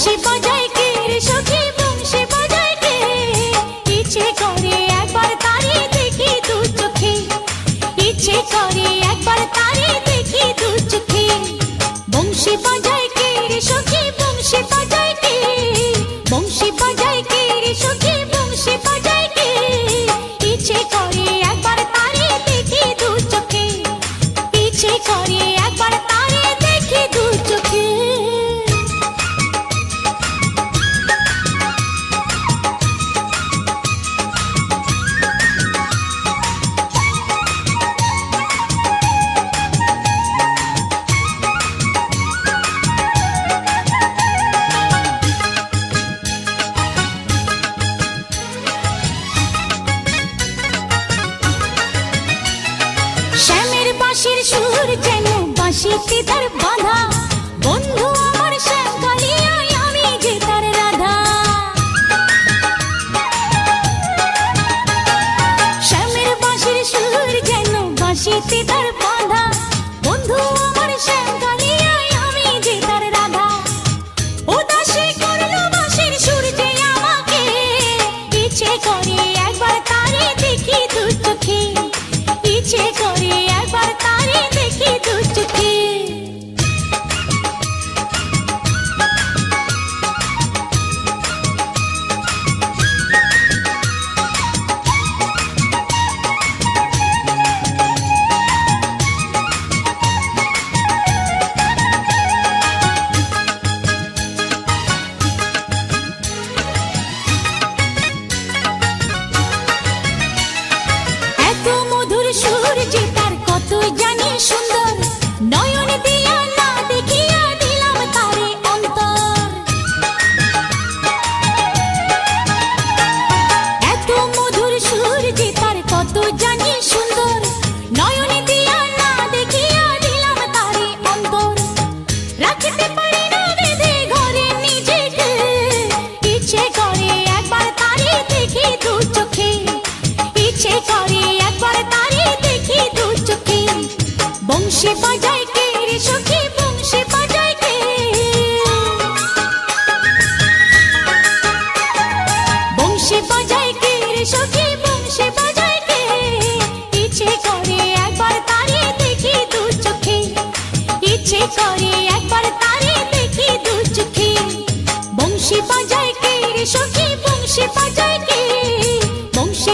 বংশী বাজায় কে রে সখী বংশী বাজায় কে ইচ্ছে করে একবার তারে দেখি দু চোখে ইচ্ছে করে একবার তারে দেখি দু চোখে বংশী বাজায় কে রে সখী বংশী বাজায় কে বংশী বাজায় কে রে সখী বংশী বাজায় কে ইচ্ছে করে একবার তারে দেখি দু চোখে ইচ্ছে করে একবার তারে দেখি দু চোখে শ্যামের বাঁশির সুর যেন বাঁশিতে তার বাঁধা বন্ধু আমার শ্যাম কালিয়ায় আমি যে তার রাধা শ্যামের বাঁশির সুর যেন বাঁশিতে তার বাঁধা বন্ধু আমার শ্যাম কালিয়ায় আমি যে তার রাধা উদাসী করলো বাঁশির সুর যে আমাকে ইচ্ছে করে একবার তারে দেখি দু চোখে ইচ্ছে করে একবার তারে দেখি দু চোখে এত মধুর সুর যে তার কত জানি সুন্দর নয়ন দিয়া না দেখিয়া দিলাম তারে অন্তর এত মধুর সুর যে তার কত জানি সুন্দর নয়ন দিয়া না দেখিয়া দিলাম তারে অন্তর রাখতে পারি না বেঁধে ঘরে নিজেকে ইচ্ছে করে একবার তারে দেখি দু চোখে ইচ্ছে করে একবার তারে দেখি দু চোখে বংশী বাজায় কে রে সখী বংশী বাজায় কে বংশী বাজায় কে রে সখী বংশী বাজায় কে ইচ্ছে করে একবার তারে দেখি দু চোখে ইচ্ছে করে একবার তারে দেখি দু চোখে বংশী বাজায় কে রে সখী বংশী বাজায় কে বংশী